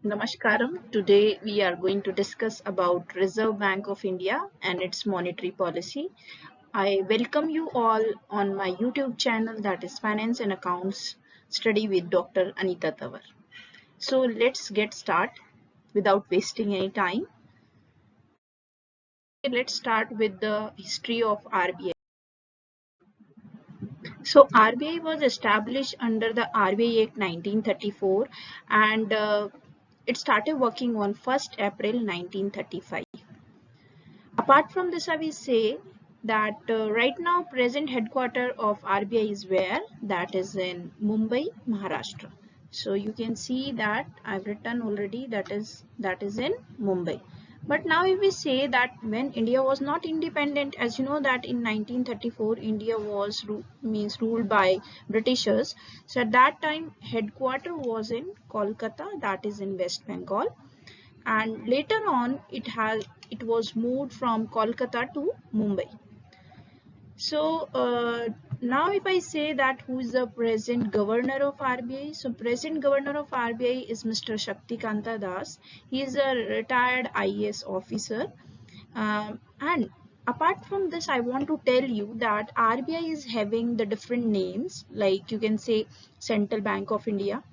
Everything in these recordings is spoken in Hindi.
Namaskaram. Today we are going to discuss about Reserve Bank of India and its monetary policy. I welcome you all on my YouTube channel, that is Finance and Accounts Study with Dr. Anita Tawar. So let's get started without wasting any time. Let's start with the history of RBI. So RBI was established under the RBI Act 1934 and it started working on 1st April 1935. Apart from this, I will say that right now present headquarter of RBI is where? That is in Mumbai, Maharashtra. So you can see that I've written already that is in Mumbai. But now if we say that when India was not independent, as you know that in 1934 India was ruled by Britishers. So at that time headquarter was in Kolkata, that is in West Bengal, and later on it was moved from Kolkata to Mumbai. So now if I say that who is the present governor of RBI, so present governor of RBI is Mr. Shaktikanta Das. He is a retired IAS officer, and apart from this I want to tell you that RBI is having the different names, like you can say Central Bank of India,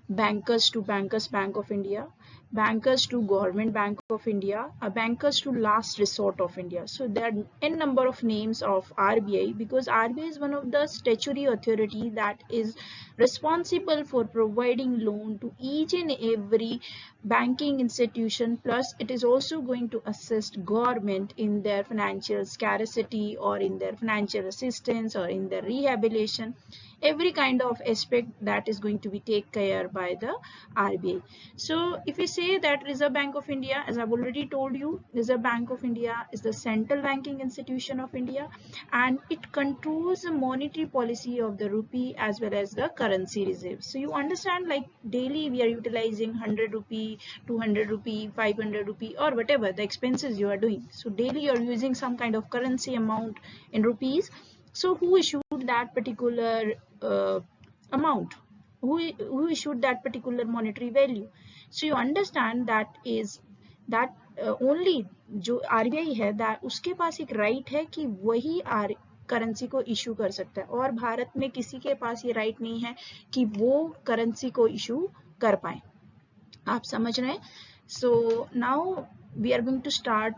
Bankers to Bankers Bank of India, Bankers to Government Bank of India, Bankers to Last Resort of India. So there are n number of names of RBI because RBI is one of the statutory authority that is responsible for providing loan to each and every banking institution, plus it is also going to assist government in their financial scarcity or in their financial assistance or in their rehabilitation, every kind of aspect that is going to be taken care by the RBI. So if we say that Reserve Bank of India, as I've already told you, Reserve Bank of India is the central banking institution of India and it controls the monetary policy of the rupee as well as the currency reserves. So you understand, like daily we are utilizing 100 rupee, 200 rupee, 500 rupee or whatever the expenses you are doing. So daily you are using some kind of currency amount in rupees. So who issued that particular amount? Who issued that particular monetary value? So you understand that is that only जो RBI है that उसके पास एक राइट है कि वही करेंसी को इशू कर सकता है और भारत में किसी के पास ये राइट नहीं है कि वो करेंसी को इशू कर पाए. आप समझ रहे हैं? So now we are going to start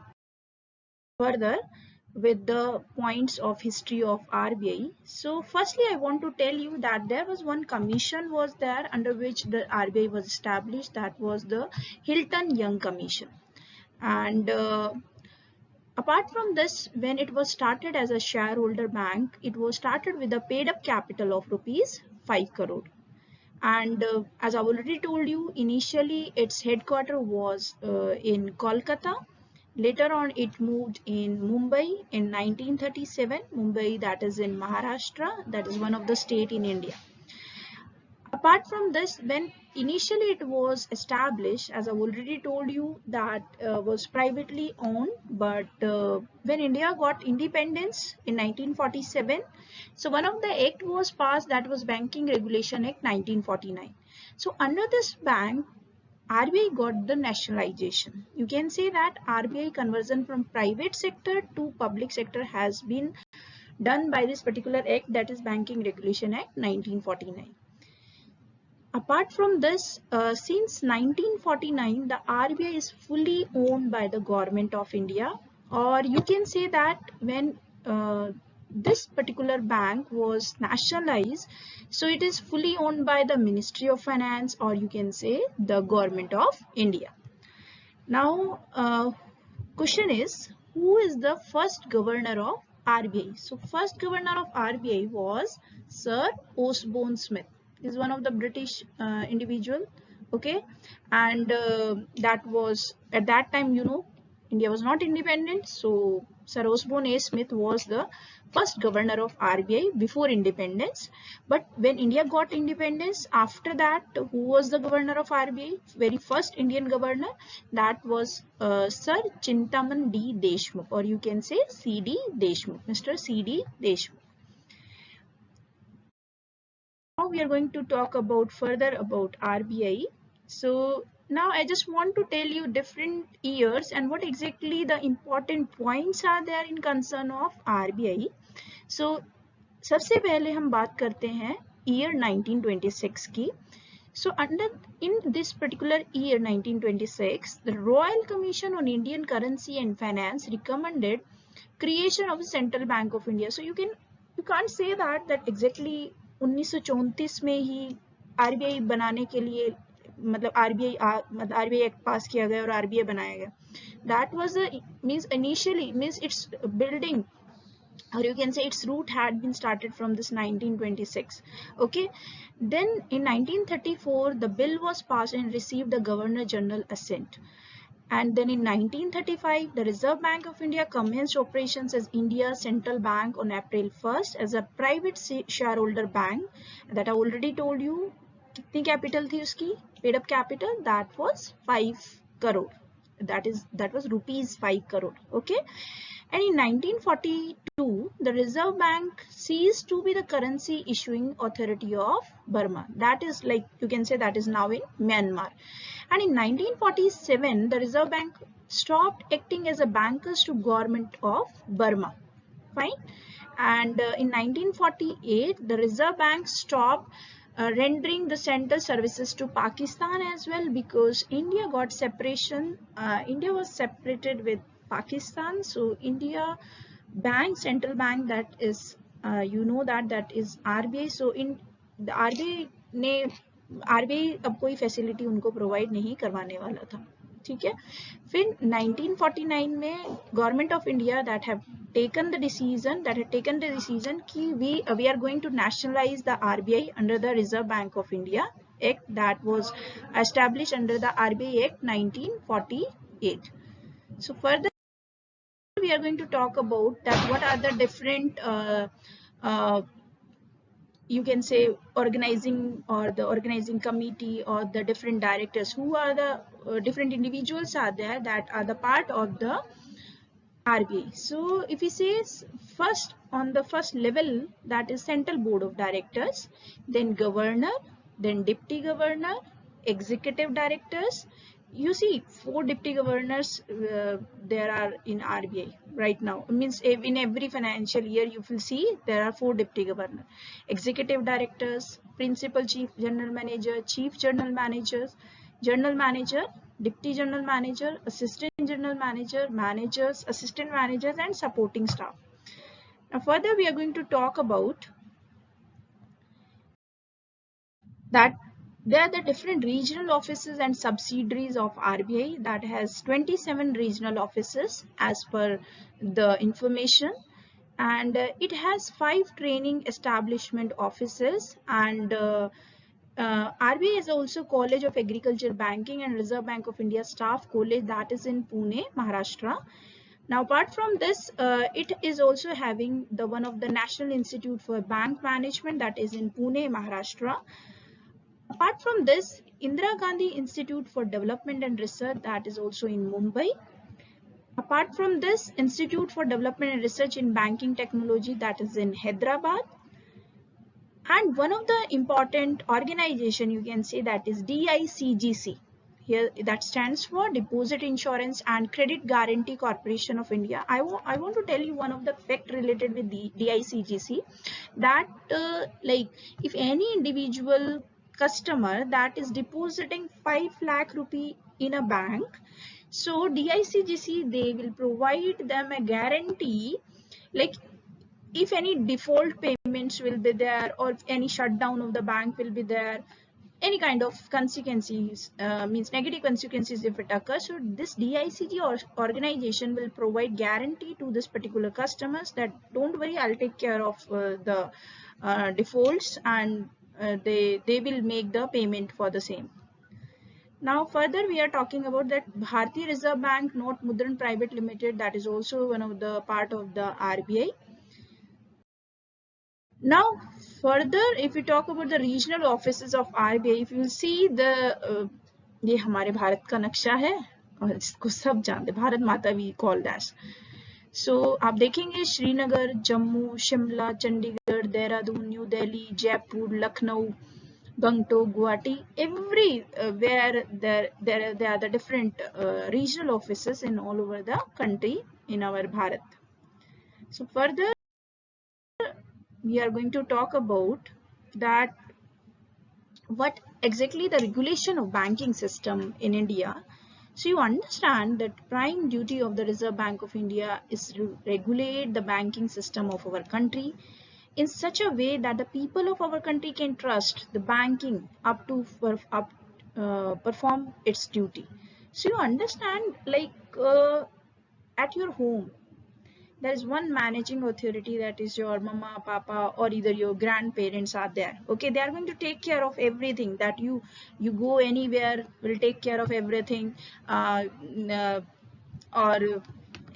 further with the points of history of RBI. So firstly I want to tell you that there was one commission was there under which the RBI was established, that was the Hilton Young Commission. And apart from this, when it was started as a shareholder bank, it was started with a paid up capital of rupees 5 crore. And as I already told you, initially its headquarter was in Kolkata. Later on it moved in Mumbai in 1937. Mumbai, that is in Maharashtra, that is one of the state in India. Apart from this, when initially it was established, as I've already told you, that was privately owned, but when India got independence in 1947, so one of the act was passed, that was Banking Regulation Act 1949. So under this bank, RBI got the nationalization. You can say that RBI conversion from private sector to public sector has been done by this particular act, that is Banking Regulation Act 1949. Apart from this, since 1949, the RBI is fully owned by the government of India, or you can say that when this particular bank was nationalized, so it is fully owned by the Ministry of Finance, or you can say the government of India. Now, question is, who is the first governor of RBI? So first governor of RBI was Sir Osborne Smith. Is one of the British individual, okay, and that was at that time, you know, India was not independent, so Sir Osborne A. Smith was the first governor of RBI before independence. But when India got independence, after that, who was the governor of RBI? Very first Indian governor, that was Sir Chintaman D. Deshmukh, or you can say C.D. Deshmukh, Mr. C.D. Deshmukh. Now we are going to talk about further about RBI. So now I just want to tell you different years and what exactly the important points are there in concern of RBI. So सबसे पहले हम बात करते हैं year 1926 की. So in this particular year 1926, the Royal Commission on Indian Currency and Finance recommended creation of a Central Bank of India. So you can't say that exactly 1934 में ही RBI बनाने के लिए मतलब RBI एक्ट पास किया गया और RBI बनाया गया. That was initially its building, or you can say its root had been started from this 1926. Okay, then in 1934 the bill was passed and received the Governor General assent. And then in 1935, the Reserve Bank of India commenced operations as India's central bank on April 1st as a private shareholder bank. That I already told you. कितनी capital थी उसकी? Paid up capital, that was 5 crore. That was rupees 5 crore. Okay. And in 1942, the Reserve Bank ceased to be the currency issuing authority of Burma. That is, like you can say, that is now in Myanmar. And in 1947, the Reserve Bank stopped acting as a bankers to government of Burma. Fine. And in 1948, the Reserve Bank stopped rendering the central services to Pakistan as well, because India got separation. India was separated with Pakistan. So India bank, central bank, that is that is RBI. So in the RBI अब कोई फैसिलिटी उनको प्रोवाइड नहीं करवाने वाला था. ठीक है. फिर 1949 में government of India that had taken the decision कि we are going to nationalize the RBI under the Reserve Bank of India Act that was established under the RBI Act 1948. So further we are going to talk about that what are the different you can say organizing or the organizing committee or the different directors, who are the different individuals are there that are the part of the RBI. So if we say first on the first level, that is Central Board of Directors, then Governor, then Deputy Governor, Executive Directors. You see 4 Deputy Governors there are in RBI right now. It means in every financial year you will see there are 4 Deputy Governors, Executive Directors, Principal Chief General Manager, Chief General Managers, General Manager, Deputy General Manager, Assistant General Manager, Managers, Assistant Managers and supporting staff. Now further we are going to talk about that there are the different regional offices and subsidiaries of RBI that has 27 regional offices as per the information, and it has 5 training establishment offices, and RBI is also College of Agriculture Banking and Reserve Bank of India Staff College that is in Pune, Maharashtra. Now apart from this, it is also having the one of the National Institute for Bank Management that is in Pune, Maharashtra. Apart from this, Indira Gandhi Institute for Development and Research that is also in Mumbai. Apart from this, Institute for Development and Research in Banking Technology that is in Hyderabad. And one of the important organization you can say that is DICGC. Here that stands for Deposit Insurance and Credit Guarantee Corporation of India. I want to tell you one of the fact related with the DICGC that like if any individual customer that is depositing 5 lakh rupee in a bank, so DICGC they will provide them a guarantee, like if any default payments will be there or any shutdown of the bank will be there, any kind of consequences means negative consequences if it occurs, so this DICG organization will provide guarantee to this particular customers that don't worry, I'll take care of the defaults, and they will make the payment for the same. Now further we are talking about that Bharatiya Reserve Bank Note Mudran Private Limited, that is also one of the part of the RBI. Now further if we talk about the regional offices of RBI, if you will see the ये हमारे भारत का नक्शा है और इसको सब जानते, भारत माता वी कॉल दैट. सो आप देखेंगे Srinagar, Jammu, Shimla, Chandigarh, Dehradun, new Delhi, Jaipur, Lucknow, Gangtok, Guwahati, every where there are the different regional offices in all over the country in our Bharat. So further, we are going to talk about that what exactly the regulation of banking system in India. So you understand that prime duty of the Reserve Bank of India is to regulate the banking system of our country in such a way that the people of our country can trust the banking perform its duty. So you understand, like at your home there is one managing authority, that is your mama, papa, or either your grandparents are there. Okay, they are going to take care of everything, that you go anywhere will take care of everything, uh, uh, or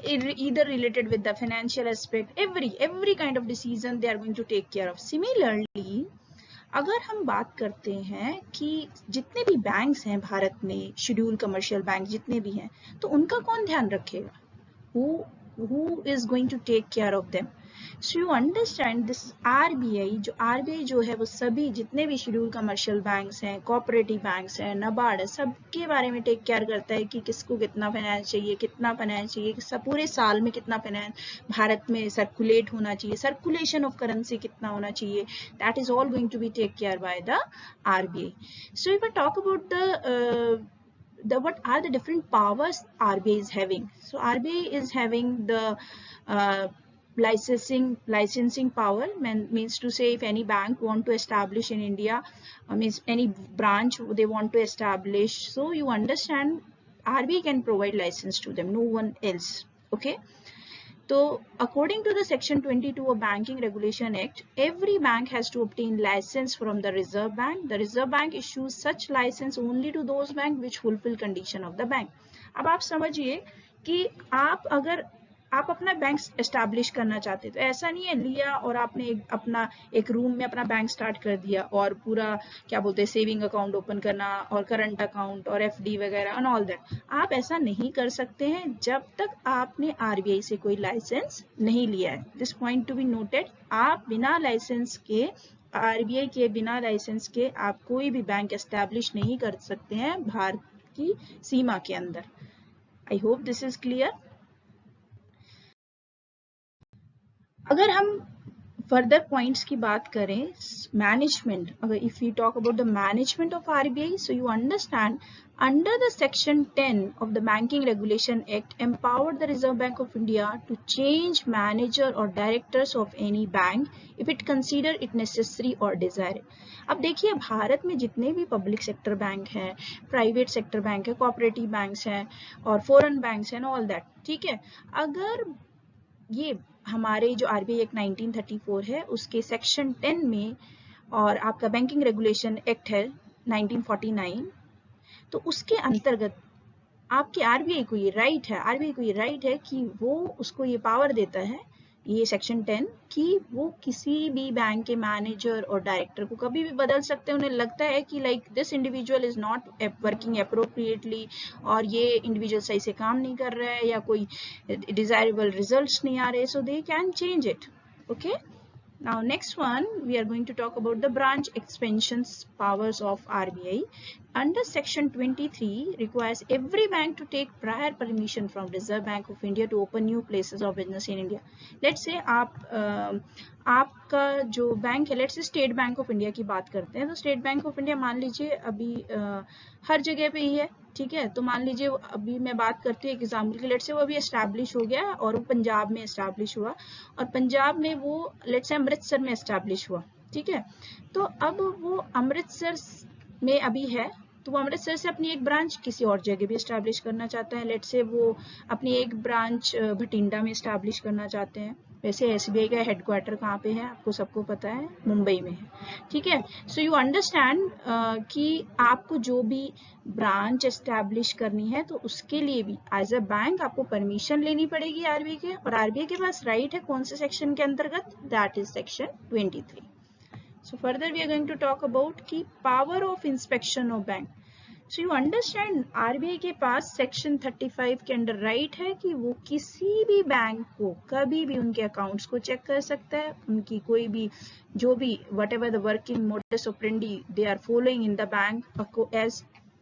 either related with the financial aspect, every kind of decision they are going to take care of. Similarly, अगर हम बात करते हैं कि जितने भी बैंक्स हैं भारत में, शेड्यूल कमर्शियल बैंक जितने भी हैं, तो उनका कौन ध्यान रखेगा? who is going to take care of them? So you understand this RBI जो है वो सभी जितने भी शेड्यूल कमर्शियल बैंक्स हैं, कोऑपरेटिव बैंक्स हैं, नबार्ड है, सबके बारे में टेक केयर करता है कि किसको कितना फाइनेंस चाहिए, कितना फाइनेंस चाहिए, सब पूरे साल में कितना फाइनेंस भारत में सर्कुलेट होना चाहिए, सर्कुलेशन ऑफ करेंसी कितना होना चाहिए. That is all going to be take care by the RBI. So if I talk about the what are the different powers RBI is having. So RBI is having the uh, licensing power, means to say if any bank want to establish in India, means any branch they want to establish, so you understand RBI can provide license to them, no one else. Okay, so according to the Section 22 of Banking Regulation Act, every bank has to obtain license from the Reserve Bank. The Reserve Bank issues such license only to those banks which fulfill condition of the bank. अब आप समझिए कि आप अपना बैंक एस्टैब्लिश करना चाहते, तो ऐसा नहीं है लिया और आपने एक रूम में अपना बैंक स्टार्ट कर दिया और पूरा क्या बोलते हैं सेविंग अकाउंट ओपन करना और करंट अकाउंट और FD वगैरह एंड ऑल दैट. आप ऐसा नहीं कर सकते हैं जब तक आपने RBI से कोई लाइसेंस नहीं लिया है. This point to be noted. आप बिना लाइसेंस के, RBI के बिना लाइसेंस के आप कोई भी बैंक एस्टैब्लिश नहीं कर सकते हैं भारत की सीमा के अंदर. I hope this is clear. अगर हम फर्दर पॉइंट्स की बात करें, मैनेजमेंट, अगर if you talk about the management of RBI, so you understand under the Section 10 of the Banking Regulation Act empowered the Reserve Bank of India to change manager or directors of any bank if it consider it necessary or desirable. अब देखिए भारत में जितने भी पब्लिक सेक्टर बैंक हैं, प्राइवेट सेक्टर बैंक है, कोऑपरेटिव बैंक्स हैं और फॉरेन बैंक्स हैं, ऑल दैट, ठीक है, अगर ये हमारे जो RBI एक्ट 1934 है उसके सेक्शन 10 में और आपका बैंकिंग रेगुलेशन एक्ट है 1949, तो उसके अंतर्गत आपके RBI को ये राइट है कि वो उसको ये पावर देता है, ये सेक्शन 10, कि वो किसी भी बैंक के मैनेजर और डायरेक्टर को कभी भी बदल सकते हैं. उन्हें लगता है कि like this individual is not working appropriately और ये इंडिविजुअल सही से काम नहीं कर रहा है या कोई डिजायरेबल रिजल्ट्स नहीं आ रहे, so they can change it. Okay, now next one we are going to talk about the branch expansions powers of RBI. Under Section 23 requires every bank to take prior permission from Reserve Bank of India to open new places of business in India. Let's say आपका जो बैंक है, let's say state bank of India की बात करते हैं, तो स्टेट बैंक ऑफ इंडिया मान लीजिए अभी हर जगह पे ही है, ठीक है, तो मान लीजिए अभी मैं बात करती हूँ एग्जाम्पल की, लेट्स से वो अभी एस्टैब्लिश हो गया और वो पंजाब में एस्टैब्लिश हुआ और पंजाब में वो लेट्स से अमृतसर में एस्टैब्लिश हुआ, ठीक है, तो अब वो अमृतसर में अभी है, तो वो अमृतसर से अपनी एक ब्रांच किसी और जगह भी एस्टैब्लिश करना चाहता है, लेट्स से वो अपनी एक ब्रांच भटिंडा में एस्टैब्लिश करना चाहते हैं. वैसे SBI का हेडक्वार्टर कहाँ पे है आपको सबको पता है, मुंबई में है, ठीक है. सो यू अंडरस्टैंड कि आपको जो भी ब्रांच एस्टैब्लिश करनी है तो उसके लिए भी एज अ बैंक आपको परमिशन लेनी पड़ेगी RBI के, और RBI के पास राइट है कौन से सेक्शन के अंतर्गत, that is section 23. So further we are going to talk about की power of inspection of bank. So you understand RBI के पास सेक्शन 35 के अंडर राइट है कि वो किसी भी बैंक को कभी भी उनके अकाउंट्स को चेक कर सकता है, उनकी कोई भी जो भी whatever the working modus operandi they are following in the bank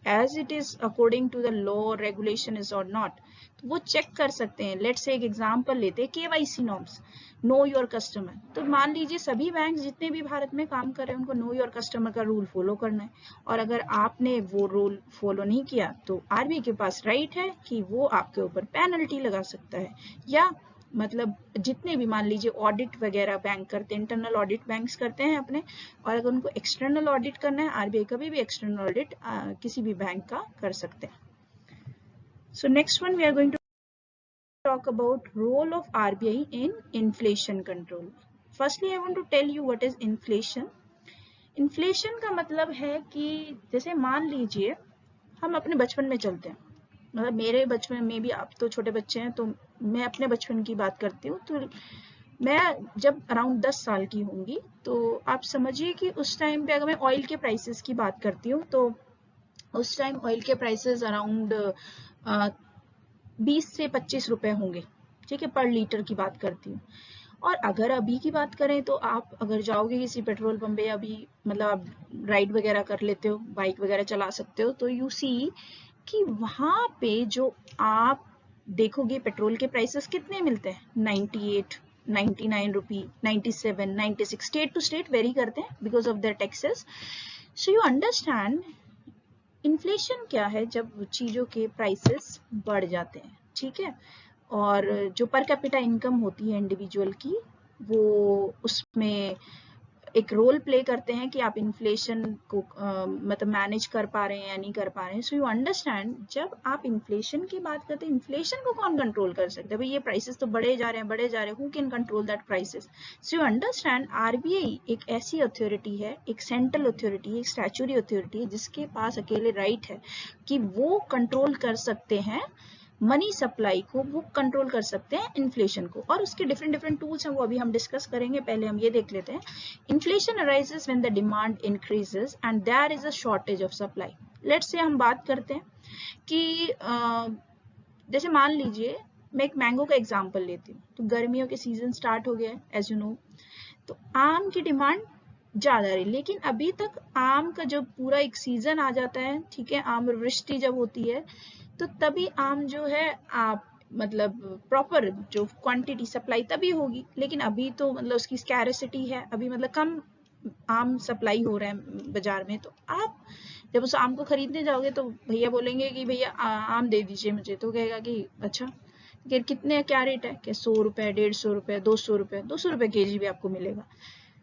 as it is according to the law or regulation is or not, तो वो चेक कर सकते हैं. लेट्स से एक एग्जांपल लेते हैं KYC norms, know your customer. तो मान लीजिए सभी बैंक जितने भी भारत में काम कर रहे हैं उनको नो योर कस्टमर का रूल फॉलो करना है, और अगर आपने वो रूल फॉलो नहीं किया तो आरबीआई के पास राइट है कि वो आपके ऊपर पेनल्टी लगा सकता है. या मतलब जितने भी मान लीजिए ऑडिट वगैरह बैंक करते हैं, इंटरनल ऑडिट बैंक्स करते हैं अपने, और अगर उनको एक्सटर्नल ऑडिट करना है, आरबीआई कभी भी एक्सटर्नल ऑडिट किसी भी बैंक का कर सकते हैं. So next one we are going to talk about role of RBI in inflation control. Firstly, I want to tell you what is inflation. Inflation का मतलब है कि जैसे मान लीजिए हम अपने बचपन में चलते हैं, मतलब मेरे बचपन में भी, आप तो छोटे बच्चे हैं तो मैं अपने बचपन की बात करती हूँ. तो मैं जब अराउंड 10 साल की होंगी तो आप समझिए कि उस टाइम पे अगर मैं ऑयल के प्राइसेस की बात करती हूँ तो उस टाइम ऑयल के प्राइसेस अराउंड 20 से 25 रुपए होंगे, ठीक है, पर लीटर की बात करती हूँ. और अगर अभी की बात करें तो आप अगर जाओगे किसी पेट्रोल पंप पे, अभी मतलब आप राइड वगैरह कर लेते हो, बाइक वगैरह चला सकते हो, तो यू सी कि वहां पे जो आप देखोगे पेट्रोल के प्राइसेस कितने मिलते हैं, 98, 99 रुपी, 97, 96, स्टेट टू स्टेट वेरी करते हैं because of their taxes. So you understand inflation क्या है, जब चीजों के प्राइसेस बढ़ जाते हैं, ठीक है, और जो पर कैपिटा इनकम होती है इंडिविजुअल की, वो उसमें एक रोल प्ले करते हैं कि आप इन्फ्लेशन को मतलब मैनेज कर पा रहे हैं या नहीं कर पा रहे हैं. सो यू अंडरस्टैंड जब आप इन्फ्लेशन की बात करते हैं, इन्फ्लेशन को कौन कंट्रोल कर सकता है, भाई ये प्राइसेस तो बढ़े जा रहे हैं, who can control that prices. So you understand RBI एक ऐसी अथॉरिटी है, एक सेंट्रल अथॉरिटी, एक स्टैच्यूटरी अथॉरिटी है जिसके पास अकेले राइट है कि वो कंट्रोल कर सकते हैं मनी सप्लाई को, वो कंट्रोल कर सकते हैं इन्फ्लेशन को, और उसके डिफरेंट टूल्स हैं, वो अभी हम डिस्कस करेंगे. पहले हम ये देख लेते हैं. Inflation arises when the demand increases and there is a shortage of supply. Let's say हम बात करते हैं कि जैसे मान लीजिए मैं एक मैंगो का एग्जांपल लेती हूँ, तो गर्मियों के सीजन स्टार्ट हो गया है एज यू नो, तो आम की डिमांड ज्यादा रही, लेकिन अभी तक आम का जो पूरा एक सीजन आ जाता है, ठीक है, आम वृष्टि जब होती है तो तभी आम जो है आप मतलब प्रॉपर जो क्वांटिटी सप्लाई तभी होगी, लेकिन अभी तो मतलब उसकी स्कैरिसिटी है, अभी मतलब कम आम सप्लाई हो रहा है बाजार में. तो आप जब उस आम को खरीदने जाओगे तो भैया बोलेंगे कि भैया आम दे दीजिए मुझे, तो कहेगा कि अच्छा कितने क्या रेट है, कि 100 रुपए, 150 रुपए, 200 रुपए, 200 रुपए केजी भी आपको मिलेगा.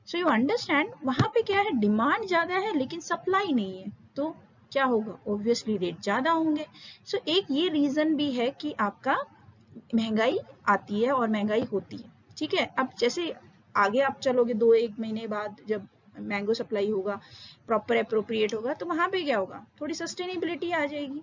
सो यू अंडरस्टैंड वहां पे क्या है, डिमांड ज्यादा है लेकिन सप्लाई नहीं है, तो क्या होगा, ऑब्वियसली रेट ज्यादा होंगे. सो एक ये रीजन भी है कि आपका महंगाई आती है और महंगाई होती है, ठीक है. अब जैसे आगे आप चलोगे 2-1 महीने बाद जब मैंगो सप्लाई होगा, प्रॉपर अप्रोप्रिएट होगा, तो वहां पे क्या होगा, थोड़ी सस्टेनेबिलिटी आ जाएगी.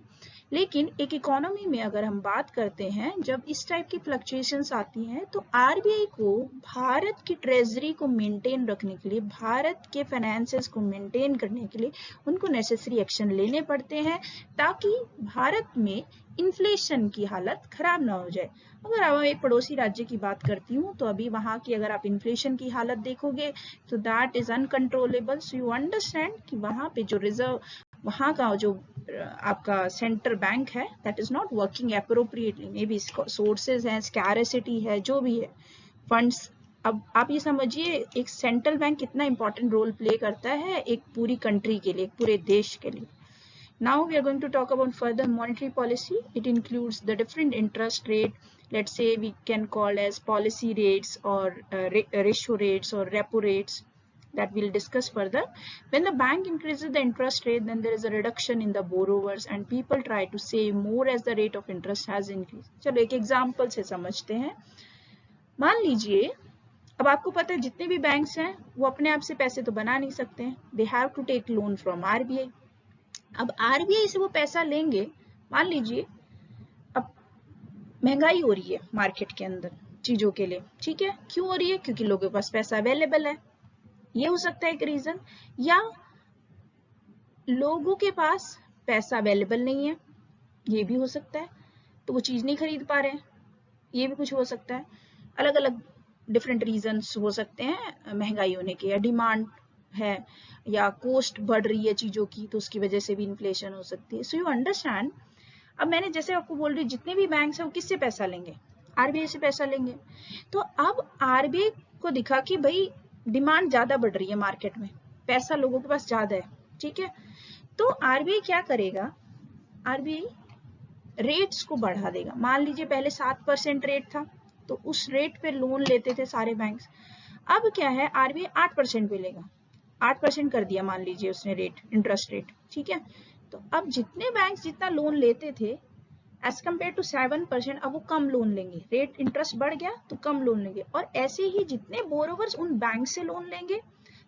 लेकिन एक इकोनॉमी में अगर हम बात करते हैं, जब इस टाइप की फ्लक्चुएशंस आती हैं, तो आरबीआई को भारत की ट्रेजरी को मेंटेन रखने के लिए, भारत के फाइनेंसेस को मेंटेन करने के लिए उनको नेसेसरी एक्शन लेने पड़ते हैं ताकि भारत में इन्फ्लेशन की हालत खराब ना हो जाए. अगर अब एक पड़ोसी राज्य की बात करती हूँ तो अभी वहां की अगर आप इन्फ्लेशन की हालत देखोगे तो that is uncontrollable. So you understand कि वहां पे जो रिजर्व, वहां का जो आपका सेंट्रल बैंक है, that is not working appropriately, may be sources है, स्कैरिसिटी है, जो भी है, फंड्स. अब आप ये समझिए एक सेंट्रल बैंक कितना इंपॉर्टेंट रोल प्ले करता है एक पूरी कंट्री के लिए, एक पूरे देश के लिए. Now we are going to talk about further monetary policy. It includes the different interest rate. Let's say we can call as policy rates or ratio rates or repo rates that we'll discuss further. When the bank increases the interest rate, then there is a reduction in the borrowers and people try to save more as the rate of interest has increased. चलो एक example से समझते हैं. मान लीजिए अब आपको पता है जितने भी बैंक्स हैं वो अपने आप से पैसे तो बना नहीं सकते हैं, they have to take loan from RBI. अब आरबीआई से वो पैसा लेंगे, मान लीजिए अब महंगाई हो रही है मार्केट के अंदर चीजों के लिए, ठीक है, क्यों हो रही है, क्योंकि लोगों के पास पैसा अवेलेबल है, ये हो सकता है एक रीजन. या लोगों के पास पैसा अवेलेबल नहीं है, ये भी हो सकता है, तो वो चीज़ नहीं खरीद पा रहे हैं, ये भी कुछ हो सकता है। अलग अलग डिफरेंट रीजंस हो सकते हैं महंगाई होने के, या डिमांड है, या कॉस्ट बढ़ रही है चीज़ों की, तो उसकी वजह से भी इन्फ्लेशन हो सकती है। So you understand. अब मैंने जैसे आपको बोल रही, जितने भी बैंक है वो किससे पैसा लेंगे? आरबीआई से पैसा लेंगे। तो अब आरबीआई को दिखा कि भाई डिमांड ज़्यादा बढ़ रही है मार्केट में, पैसा लोगों के पास ज़्यादा है, ठीक है, तो आरबीआई क्या करेगा? आरबीआई रेट्स को बढ़ा देगा। मान लीजिए पहले 7% रेट था, तो उस रेट पे लोन लेते थे सारे बैंक्स। अब क्या है, आरबीआई 8% पे लेगा, 8% कर दिया मान लीजिए उसने रेट, इंटरेस्ट रेट, ठीक है। तो अब जितने बैंक्स जितना लोन लेते थे एज कम्पेयर टू 7%, अब वो कम लोन लेंगे, रेट इंटरेस्ट बढ़ गया तो कम लोन लेंगे। और ऐसे ही जितने बोरोवर्स उन बैंक से लोन लेंगे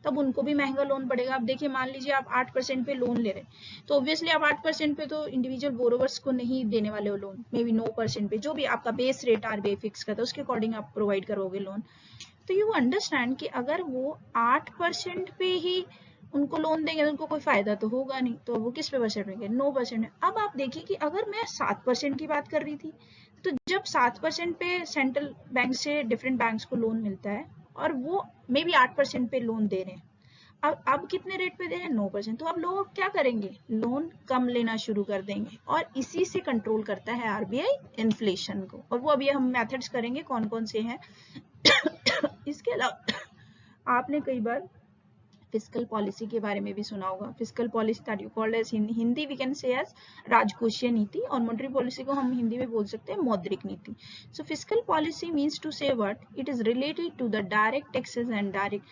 तब उनको भी महंगा लोन पड़ेगा। अब देखिए मान लीजिए आप 8% पे लोन ले रहे हैं, तो ऑब्वियसली आप 8% पे तो इंडिविजुअल बोरोवर्स को नहीं देने वाले हो लोन, मे बी 9% पे, जो भी आपका बेस रेट आरबीआई फिक्स करता है उसके अकॉर्डिंग आप प्रोवाइड करोगे लोन। तो यू अंडरस्टैंड कि अगर वो 8% पे ही उनको लोन देंगे तो उनको कोई फायदा तो होगा नहीं, तो वो किस पे परसेंट देंगे? 9% है। अब आप देखिए कि अगर मैं 7% की बात कर रही थी, तो जब 7% पे सेंट्रल बैंक से डिफरेंट बैंक्स को लोन मिलता है और वो मे बी 8% पे लोन दे रहे हैं, अब कितने रेट पे दे रहे हैं? 9%। तो अब लोग क्या करेंगे? लोन कम लेना शुरू कर देंगे, और इसी से कंट्रोल करता है आरबीआई इन्फ्लेशन को। और वो अभी हम मेथड्स करेंगे कौन कौन से हैं। इसके अलावा आपने कई बार फिस्कल पॉलिसी के बारे में भी सुना होगा। Fiscal policy that you called as, Hindi we can say as राजकोषीय नीति, और मॉनेटरी पॉलिसी को हम हिंदी में बोल सकते हैं मौद्रिक नीति। So fiscal policy means to say what? It is related to the direct taxes and direct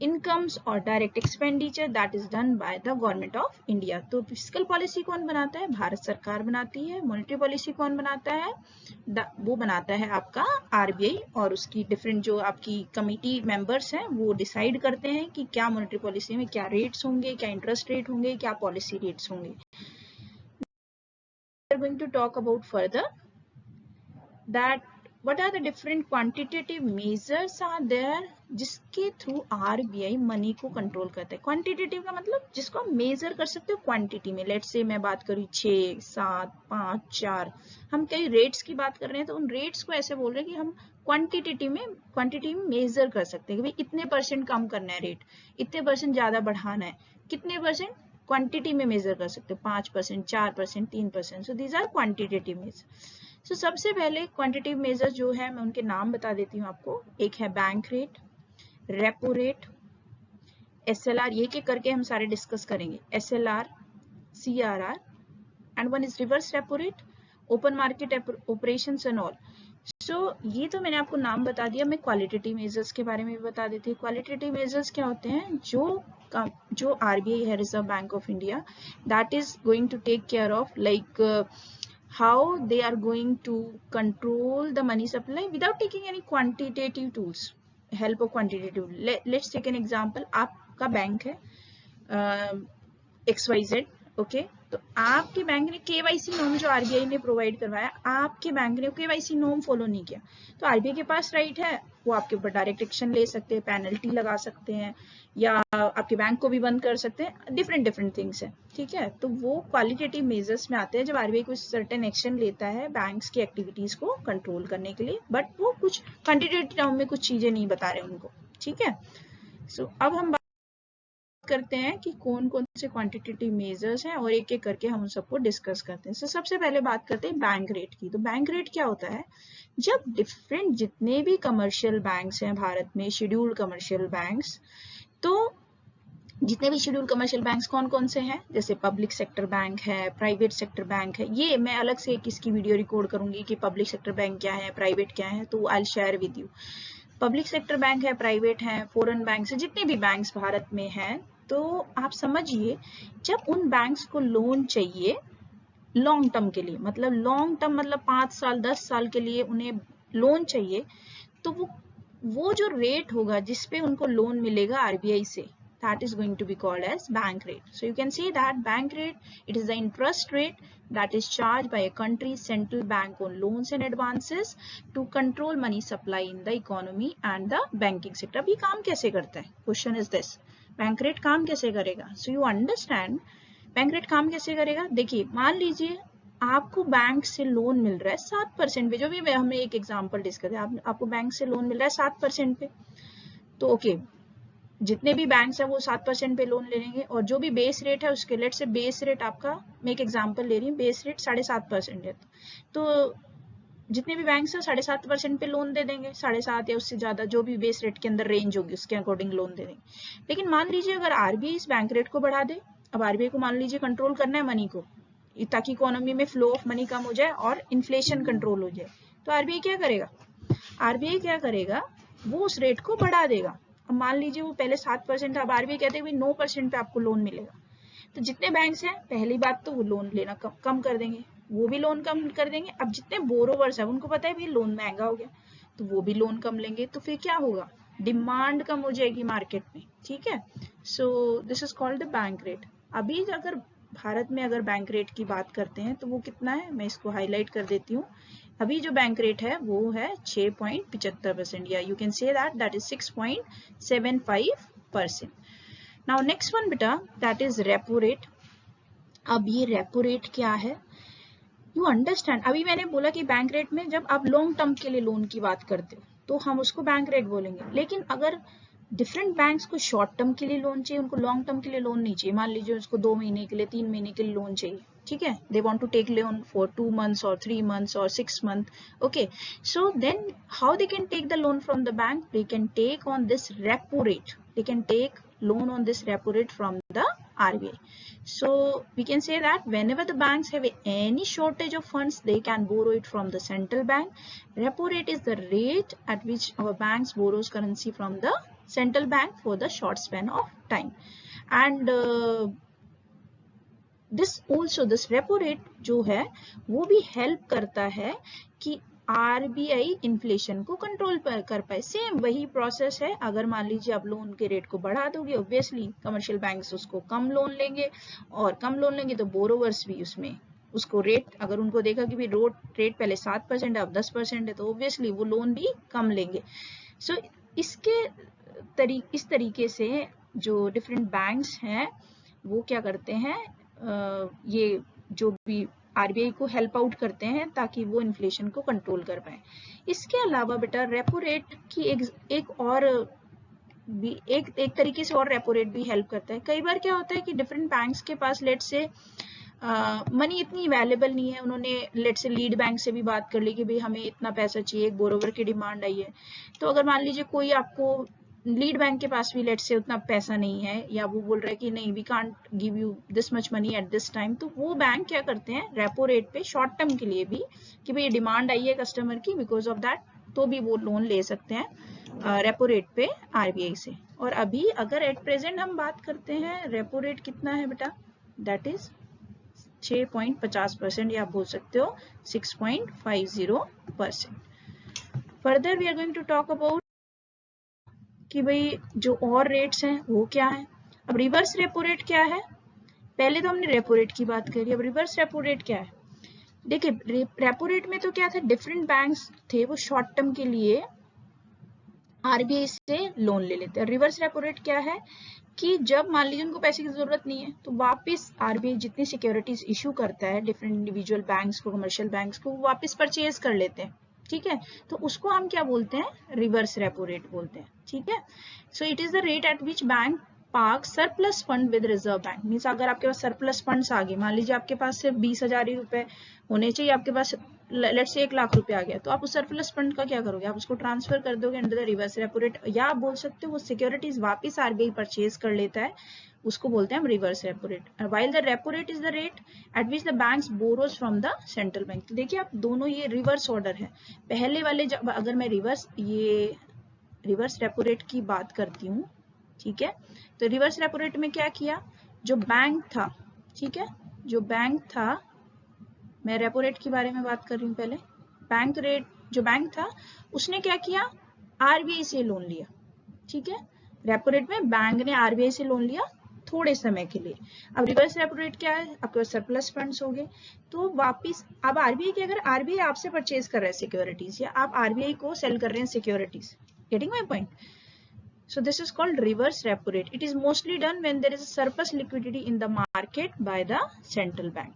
incomes और direct expenditure that is done by the government of India. तो फिस्कल पॉलिसी कौन बनाता है? भारत सरकार बनाती है। मॉनेटरी पॉलिसी कौन बनाता है? वो बनाता है आपका आरबीआई, और उसकी डिफरेंट जो आपकी कमिटी मेंबर्स हैं वो डिसाइड करते हैं कि क्या मॉनेटरी पॉलिसी में क्या रेट्स होंगे, क्या इंटरेस्ट रेट होंगे, क्या पॉलिसी रेट्स होंगे। We are going to talk about further that what are the different quantitative measures are there जिसके थ्रू आरबीआई मनी को कंट्रोल करता है। क्वांटिटेटिव का मतलब जिसको आप मेजर कर सकते हो क्वांटिटी में। लेट्स से मैं बात करूँ 6, 7, 5, 4, हम कई रेट्स की बात कर रहे हैं, तो उन रेट्स को ऐसे बोल रहे हैं कि हम क्वांटिटी में मेजर कर सकते हैं कि भाई इतने परसेंट कम करना है रेट, इतने परसेंट ज्यादा बढ़ाना है, कितने परसेंट क्वांटिटी में मेजर कर सकते हो, 5%, 4%, 3%। So these are quantitative measure. तो सबसे पहले क्वांटिटेटिव मेजर जो है मैं उनके नाम बता देती हूँ आपको। एक है bank rate, repo rate, SLR, ये के करके हम सारे डिस्कस करेंगे, SLR, CRR, and one is reverse repo rate, open market operations and all. So ये तो मैंने आपको नाम बता दिया। मैं क्वालिटेटिव मेजर्स के बारे में भी बता देती हूँ। क्वालिटेटिव मेजर्स क्या होते हैं? जो आरबीआई है, Reserve Bank of India, that is going to take care of like how they are going to control the money supply without taking any quantitative tools, help of quantitative. Let's take an example. आपका बैंक है XYZ, ओके, तो आपके बैंक ने केवाईसी नॉर्म जो आरबीआई ने प्रोवाइड करवाया, आपके बैंक ने केवाईसी नॉर्म फॉलो नहीं किया, तो आरबीआई के पास राइट है, वो आपके ऊपर डायरेक्ट एक्शन ले सकते हैं, पेनल्टी लगा सकते हैं, या आपके बैंक को भी बंद कर सकते हैं। डिफरेंट थिंग्स है, ठीक है। तो वो क्वालिटेटिव मेजर्स में आते हैं जब आरबीआई कुछ सर्टेन एक्शन लेता है बैंक्स की एक्टिविटीज को कंट्रोल करने के लिए, बट वो कुछ क्वांटिटेटिव टर्म में कुछ चीजें नहीं बता रहे उनको, ठीक है। सो अब हम करते हैं कि कौन कौन से क्वांटिटेटिव मेजर्स हैं और एक एक करके हम उन सबको डिस्कस करते हैं। तो सबसे पहले बात करते हैं बैंक रेट की। तो बैंक रेट क्या होता है? जब डिफरेंट जितने भी कमर्शियल बैंक्स हैं भारत में, शेड्यूल्ड कमर्शियल बैंक्स, तो जितने भी शेड्यूल्ड कमर्शियल बैंक्स कौन कौन से हैं? जैसे पब्लिक सेक्टर बैंक है, प्राइवेट सेक्टर बैंक है। ये मैं अलग से एक इसकी वीडियो रिकॉर्ड करूंगी कि पब्लिक सेक्टर बैंक क्या है, प्राइवेट क्या है, तो I will share with you. Public sector bank है, प्राइवेट है, फॉरेन बैंक है, जितने भी बैंक्स भारत में हैं, तो आप समझिए जब उन बैंक्स को लोन चाहिए लॉन्ग टर्म के लिए, मतलब लॉन्ग टर्म मतलब 5 साल 10 साल के लिए उन्हें लोन चाहिए, तो वो जो रेट होगा जिसपे उनको लोन मिलेगा आरबीआई से, that is going to be called as bank rate. So you can see that bank rate, it is the interest rate that is charged by a country's central bank on loans and advances to control money supply in the economy and the banking sector. अभी काम कैसे करता है? Question is this. Bank rate काम कैसे करेगा? So you understand bank rate काम कैसे करेगा, देखिए मान लीजिए आपको बैंक से लोन मिल रहा है 7% पे, जो भी हमने एक एग्जांपल डिस्कस है, आपको बैंक से लोन मिल रहा है 7% पे, तो ओके जितने भी बैंक्स है वो 7% पे लोन ले लेंगे, और जो भी बेस रेट है उसके लेट से बेस रेट आपका, मैं एक एग्जांपल ले रही हूँ, बेस रेट 7.5% है, तो जितने भी बैंक्स है 7.5% पे लोन दे देंगे, 7.5 या उससे ज्यादा जो भी बेस रेट के अंदर रेंज होगी उसके अकॉर्डिंग लोन दे देंगे। लेकिन मान लीजिए अगर आरबीआई इस बैंक रेट को बढ़ा दे, अब आरबीआई को मान लीजिए कंट्रोल करना है मनी को, ताकि इकोनॉमी में फ्लो ऑफ मनी कम हो जाए और इन्फ्लेशन कंट्रोल हो जाए, तो आरबीआई क्या करेगा, आरबीआई क्या करेगा, वो उस रेट को बढ़ा देगा। अब मान लीजिए वो पहले 7% था, अब आरबीआई कहते हैं 9% पे आपको लोन मिलेगा, तो जितने बैंक्स हैं पहली बात तो वो लोन लेना कम कर देंगे, वो भी लोन कम कर देंगे। अब जितने बोरोवर्स है उनको पता है भाई लोन महंगा हो गया, तो वो भी लोन कम लेंगे, तो फिर क्या होगा, डिमांड कम हो जाएगी मार्केट में, ठीक है। So this is called the bank rate. अभी अगर भारत में अगर बैंक रेट की बात करते हैं तो वो कितना है, मैं इसको हाईलाइट कर देती हूँ। अभी जो बैंक रेट है वो है 6.75%, या you can say that is 6.75%। Now next one बेटा दैट इज रेपो रेट। अब ये रेपो रेट क्या है, यू अंडरस्टैंड, अभी मैंने बोला कि बैंक रेट में जब आप लॉन्ग टर्म के लिए लोन की बात करते हो तो हम उसको बैंक रेट बोलेंगे, लेकिन अगर डिफरेंट बैंक्स को शॉर्ट टर्म के लिए लोन चाहिए, उनको लॉन्ग टर्म के लिए लोन नहीं चाहिए, मान लीजिए उसको 2 महीने के लिए 3 महीने के लिए लोन चाहिए, ठीक है, they want to take loan for 2 months और 3 months और 6 months, okay, so then how they can take the loan from the bank, they can take on this repo rate, they can take loan on this repo rate from the RBI. So we can say that whenever the banks have any shortage of funds, they can borrow it from the central bank. Repo rate is the rate at which our banks borrows currency from the central bank for the short span of time. And this repo rate जो है वो भी help करता है कि आरबीआई इन्फ्लेशन को कंट्रोल कर पाए। सेम वही प्रोसेस है, अगर मान लीजिए आप लोन के रेट को बढ़ा दोगे, ऑब्वियसली कमर्शियल बैंक्स उसको कम लोन लेंगे, और कम लोन लेंगे तो बोरोवर्स भी उसमें उसको रेट, अगर उनको देखा कि भाई रेट पहले 7% है अब 10% है, तो ऑब्वियसली वो लोन भी कम लेंगे। सो इस तरीके से जो डिफरेंट बैंक्स हैं वो क्या करते हैं, ये जो भी आरबीआई को हेल्प आउट करते हैं ताकि वो इन्फ्लेशन को कंट्रोल कर पाए। इसके अलावा बेटा रेपो रेट की एक और भी एक तरीके से और रेपो रेट भी हेल्प करता है। कई बार क्या होता है कि डिफरेंट बैंक्स के पास लेट से मनी इतनी अवेलेबल नहीं है, उन्होंने लेट से लीड बैंक से भी बात कर ली कि भाई हमें इतना पैसा चाहिए, एक बोरोवर की डिमांड आई है, तो अगर मान लीजिए कोई आपको लीड बैंक के पास भी लेट से उतना पैसा नहीं है, या वो बोल रहा है कि नहीं we can't give you this much money at this time, तो वो बैंक क्या करते हैं रेपो रेट पे शॉर्ट टर्म के लिए भी कि भाई डिमांड आई है कस्टमर की बिकॉज ऑफ दैट, तो भी वो लोन ले सकते हैं रेपो रेट पे आरबीआई से। और अभी अगर एट प्रेजेंट हम बात करते हैं रेपो रेट कितना है बेटा, दैट इज 6.50%, या आप बोल सकते हो 6.50%। Further we are going to talk about कि भाई जो और रेट्स हैं वो क्या है। अब रिवर्स रेपो रेट क्या है, पहले तो हमने रेपो रेट की बात करी, अब रिवर्स रेपो रेट क्या है। देखिए रेपो रेट में तो क्या था, डिफरेंट बैंक्स थे वो शॉर्ट टर्म के लिए आरबीआई से लोन ले लेते हैं। रिवर्स रेपो रेट क्या है कि जब मान लीजिए उनको पैसे की जरूरत नहीं है तो वापस आरबीआई जितनी सिक्योरिटीज इशू करता है डिफरेंट इंडिविजुअल बैंक्स को, कमर्शियल बैंक्स को, वो वापस परचेज कर लेते हैं, ठीक है, तो उसको हम क्या बोलते हैं, रिवर्स रेपो रेट बोलते हैं, ठीक है। So it is the rate at which bank park surplus fund with reserve bank, means अगर आपके पास सरप्लस फंड्स आ गए, मान लीजिए आपके पास सिर्फ 20,000 ही रुपए होने चाहिए, आपके पास लेट्स से 1 लाख रुपए आ गया, तो आप उस सरप्लस फंड का क्या करोगे, आप उसको ट्रांसफर कर दोगे under the reverse repo rate, या आप बोल सकते हो वो सिक्योरिटीज वापस आरबीआई परचेज कर लेता है, उसको बोलते हैं हम reverse repo rate. While the repo rate is the rate at which the banks borrows from the central bank. तो देखिए आप दोनों ये रिवर्स ऑर्डर है, पहले वाले जब अगर मैं रिवर्स रेपो रेट की बात करती हूँ, ठीक है, तो रिवर्स रेपो रेट में क्या किया, जो बैंक था, ठीक है, जो बैंक था, मैं रेपो रेट के बारे में बात कर रही हूँ पहले, जो बैंक था उसने क्या किया, आरबीआई से लोन लिया, ठीक है, रेपो रेट में बैंक ने आरबीआई से लोन लिया थोड़े समय के लिए। अब रिवर्स रेपो रेट क्या है, आपके पास सरप्लस फंड्स हो गए तो वापस, अब आरबीआई की अगर आरबीआई आपसे परचेज कर रहा है सिक्योरिटीज, या आप आरबीआई को सेल कर रहे हैं securities, getting my point, So this is called reverse repo rate. It is mostly done when there is a surplus liquidity in the market by the central bank.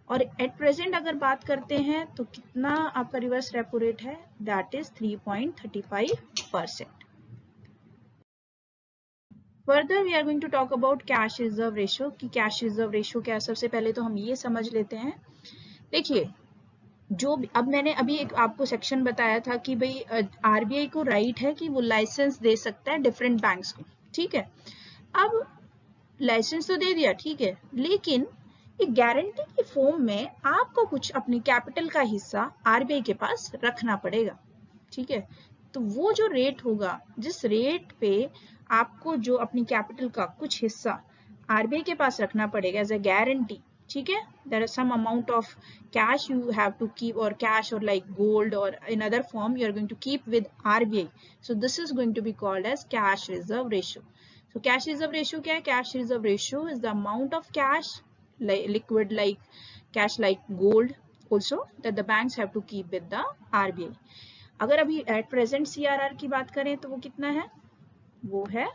और at present अगर बात करते हैं तो कितना आपका reverse repo rate है? That is 3.35%. Further we are going to talk about cash reserve ratio कि cash reserve ratio क्या है. सबसे पहले तो हम ये समझ लेते हैं. देखिए जो अब मैंने अभी एक आपको सेक्शन बताया था कि भाई आरबीआई को राइट है कि वो लाइसेंस दे सकता है डिफरेंट बैंक्स को, ठीक है. अब लाइसेंस तो दे दिया, ठीक है, लेकिन एक गारंटी की फॉर्म में आपको कुछ अपनी कैपिटल का हिस्सा आरबीआई के पास रखना पड़ेगा, ठीक है. तो वो जो रेट होगा, जिस रेट पे आपको जो अपनी कैपिटल का कुछ हिस्सा आरबीआई के पास रखना पड़ेगा एज अ गारंटी, ठीक है. There is some amount of cash you have to keep, or cash or like gold or in other form you are going to keep with RBI. So this is going to be called as cash reserve ratio. So cash reserve ratio क्या है? Cash reserve ratio is the amount of cash, like liquid like cash like gold also, that the banks have to keep with the RBI. अगर अभी at present CRR की बात करें तो वो कितना है? वो है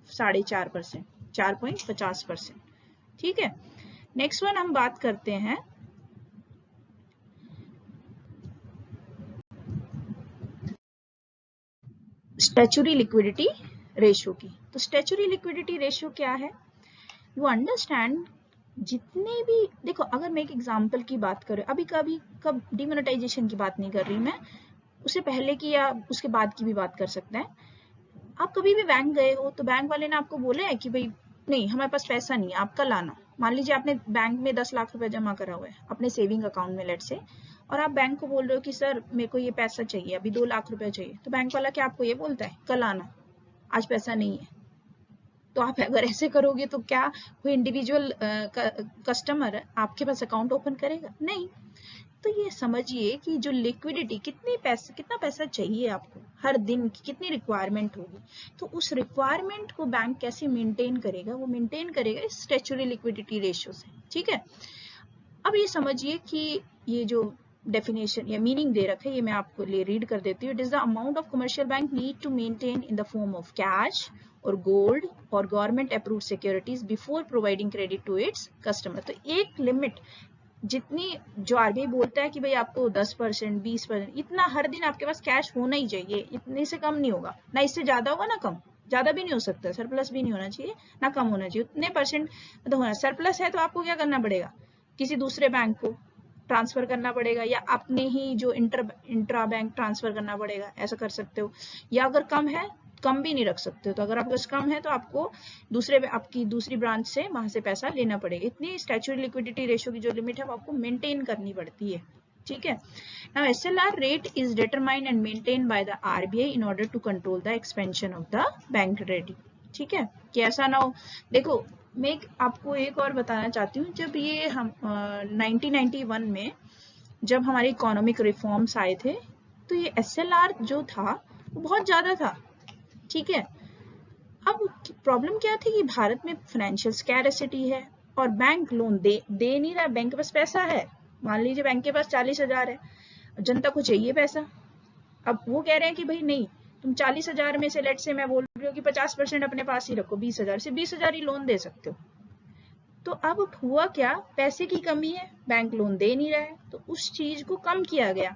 4.5%, 4.50%, ठीक है. नेक्स्ट वन हम बात करते हैं स्टैच्यूरी लिक्विडिटी रेशियो की. तो स्टैच्यूरी लिक्विडिटी रेशियो क्या है? यू अंडरस्टैंड, जितने भी देखो, अगर मैं एक एग्जांपल की बात करूं, अभी कब डिमोनेटाइजेशन की बात नहीं कर रही मैं, उससे पहले की या उसके बाद की भी बात कर सकते हैं. आप कभी भी बैंक गए हो तो बैंक वाले ने आपको बोला है कि भाई नहीं हमारे पास पैसा नहीं है, आप कल आना. मान लीजिए आपने बैंक में 10 लाख रुपए जमा करा हुआ है अपने सेविंग अकाउंट में लेट से, और आप बैंक को बोल रहे हो कि सर मेरे को ये पैसा चाहिए, अभी 2 लाख रुपए चाहिए. तो बैंक वाला क्या आपको ये बोलता है कल आना, आज पैसा नहीं है? तो आप अगर ऐसे करोगे तो क्या कोई इंडिविजुअल कस्टमर आपके पास अकाउंट ओपन करेगा? नहीं. तो ये समझिए कि जो लिक्विडिटी, कितना पैसा चाहिए आपको हर दिन की, कितनी रिक्वायरमेंट होगी, तो उस रिक्वायरमेंट को बैंक कैसे मेंटेन करेगा? वो मेंटेन करेगा इस स्टैच्यूटरी लिक्विडिटी रेशियो से, ठीक है. अब ये समझिए कि ये जो डेफिनेशन या मीनिंग दे रखा है, ये मैं आपको लिए रीड कर देती हूँ. It is the amount of commercial bank need to maintain in the form of cash और गोल्ड और government approved securities before providing credit to its customer. तो एक लिमिट, जितनी जो आरबीआई बोलता है कि भाई आपको 10%, 20%, इतना हर दिन आपके पास कैश होना ही चाहिए. इतने से कम नहीं होगा, ना इससे ज्यादा होगा ना कम, ज्यादा भी नहीं हो सकता, सरप्लस भी नहीं होना चाहिए, ना कम होना चाहिए, उतने परसेंट तो होना. सरप्लस है तो आपको क्या करना पड़ेगा? किसी दूसरे बैंक को ट्रांसफर करना पड़ेगा, या अपने ही जो इंट्रा बैंक ट्रांसफर करना पड़ेगा, ऐसा कर सकते हो. या अगर कम है, कम भी नहीं रख सकते हो, तो अगर आपके पास कम है तो आपको आपकी दूसरी ब्रांच से वहां से पैसा लेना पड़ेगा. इतनी स्टैच्यूटरी लिक्विडिटी रेशियो की जो लिमिट है वो आपको मेंटेन करनी पड़ती है, ठीक है. Now SLR rate is determined and maintained by the RBI in order to control the expansion of the bank credit, ठीक है, कि ऐसा ना हो. देखो मैं आपको एक और बताना चाहती हूँ, जब ये हम 1991 में जब हमारे इकोनॉमिक रिफॉर्म्स आए थे तो ये एसएलआर जो था वो बहुत ज्यादा था, ठीक है. अब प्रॉब्लम क्या थी कि भारत में फाइनेंशियल स्कैरसिटी है और बैंक लोन दे नहीं रहा. बैंक के पास पैसा है, मान लीजिए बैंक के पास 40,000 है, जनता को चाहिए पैसा. अब वो कह रहे हैं कि भाई नहीं, तुम 40,000 में से लेट से मैं बोल रही हूँ कि 50% अपने पास ही रखो, 20,000 से 20,000 ही लोन दे सकते हो. तो अब हुआ क्या, पैसे की कमी है, बैंक लोन दे नहीं रहा है, तो उस चीज को कम किया गया.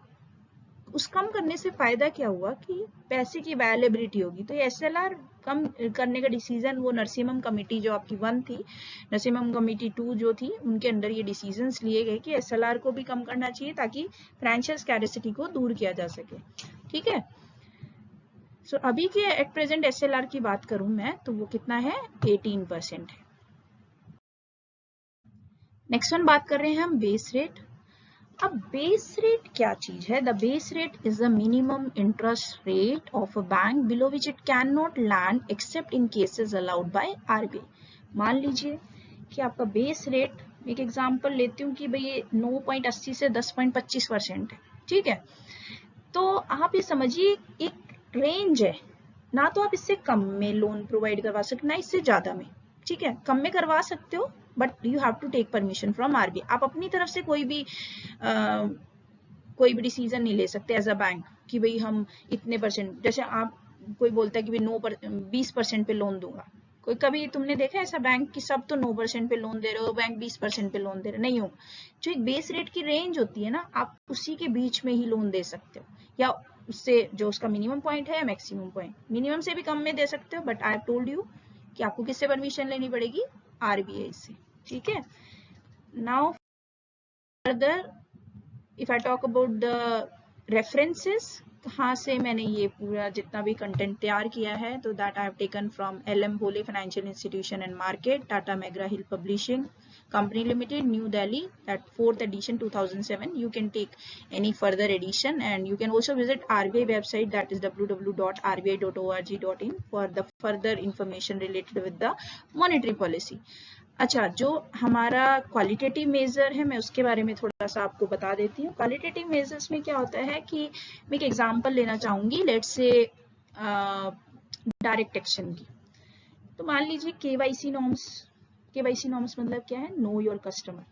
उस कम करने से फायदा क्या हुआ कि पैसे की अवेलेबिलिटी होगी. तो ये एसएलआर कम करने का डिसीजन वो नरसिम्हम कमेटी जो आपकी 1 थी, नरसिम्हम कमेटी 2 जो थी, उनके अंदर ये डिसीजंस लिए गए कि एसएलआर को भी कम करना चाहिए ताकि फाइनेंशियल स्कैरसिटी को दूर किया जा सके, ठीक है. सो अभी के एट प्रेजेंट एसएलआर की बात करूं मैं तो वो कितना है, 18% है. नेक्स्ट वन बात कर रहे हैं हम बेस रेट. अब बेस रेट क्या चीज है? The base rate is the minimum interest rate of a bank below which it can not land accept in cases allowed by RBI. मान लीजिए कि आपका बेस रेट, एक एग्जांपल लेती हूँ कि भाई ये 9.80 से 10.25% है, ठीक है. तो आप ये समझिए एक रेंज है, ना तो आप इससे कम में लोन प्रोवाइड करवा सकते, ना इससे ज्यादा में, ठीक है. कम में करवा सकते हो but you have to take permission from RBI. आप अपनी तरफ से कोई भी डिसीजन नहीं ले सकते एज अ बैंक कि भाई हम इतने %, जैसे आप कोई बोलता है कि 20% पे लोन दूंगा, कोई कभी तुमने देखा ऐसा बैंक कि सब तो 9% पे लोन दे रहे हो, बैंक 20% पे लोन दे रहे, नहीं होगा। जो एक बेस रेट की रेंज होती है ना, आप उसी के बीच में ही लोन दे सकते हो, या उससे जो उसका मिनिमम पॉइंट है या मैक्सिमम पॉइंट, मिनिमम से भी कम में दे सकते हो, but I have told you कि आपको किससे परमिशन लेनी पड़ेगी, आरबीआई से, ठीक है। Now further if I talk about the references, कहाँ से मैंने ये पूरा जितना भी कंटेंट तैयार किया है, तो that I have taken from LM. Bhole financial institution and market, Tata McGrath hill publishing company limited, New Delhi, that 4th edition 2007. You can take any further edition, and you can also visit RBI website, that is www.rbi.org.in for the further information related with the monetary policy. अच्छा, जो हमारा क्वालिटेटिव मेजर है, मैं उसके बारे में थोड़ा सा आपको बता देती हूँ। क्वालिटेटिव मेजर्स में क्या होता है कि मैं एक एग्जांपल लेना चाहूंगी, लेट्स से डायरेक्ट एक्शन की। तो मान लीजिए केवाईसी नॉर्म्स मतलब क्या है, नो योर कस्टमर।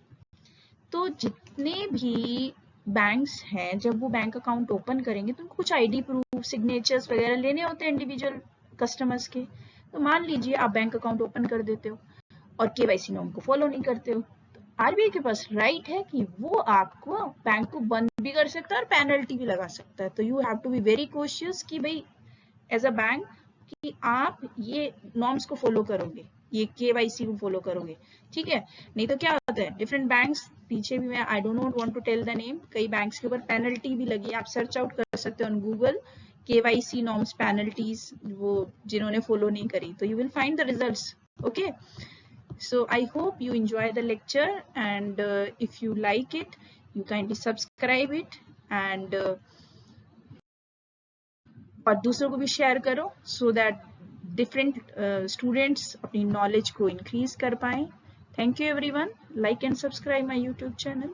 तो जितने भी बैंक्स हैं, जब वो बैंक अकाउंट ओपन करेंगे तो उनको कुछ आईडी प्रूफ, सिग्नेचर्स वगैरह लेने होते हैं इंडिविजुअल कस्टमर्स के। तो मान लीजिए आप बैंक अकाउंट ओपन कर देते हो और केवाईसी नॉर्म को फॉलो नहीं करते हो, तो आरबीआई के पास राइट है कि वो आपको बैंक को बंद भी कर सकता है और पेनल्टी भी लगा सकता है। तो you have to be very cautious कि भाई एज अ बैंक कि आप ये नॉर्म्स को फॉलो करोगे, ये केवाईसी को फॉलो करोगे, ठीक है। नहीं तो क्या होता है, डिफरेंट बैंक्स, पीछे भी मैं I don't want to tell the name, कई बैंक्स के ऊपर पेनल्टी भी लगी है, आप सर्च आउट कर सकते हो on Google, KYC norms penalties, वो जिन्होंने फॉलो नहीं करी, तो you will find the results, okay. So I hope you enjoy the lecture, and if you like it, you kindly subscribe it, and और दूसरों को भी शेयर करो, so that different students अपनी knowledge को increase कर पाएं। Thank you everyone. Like and subscribe my YouTube channel.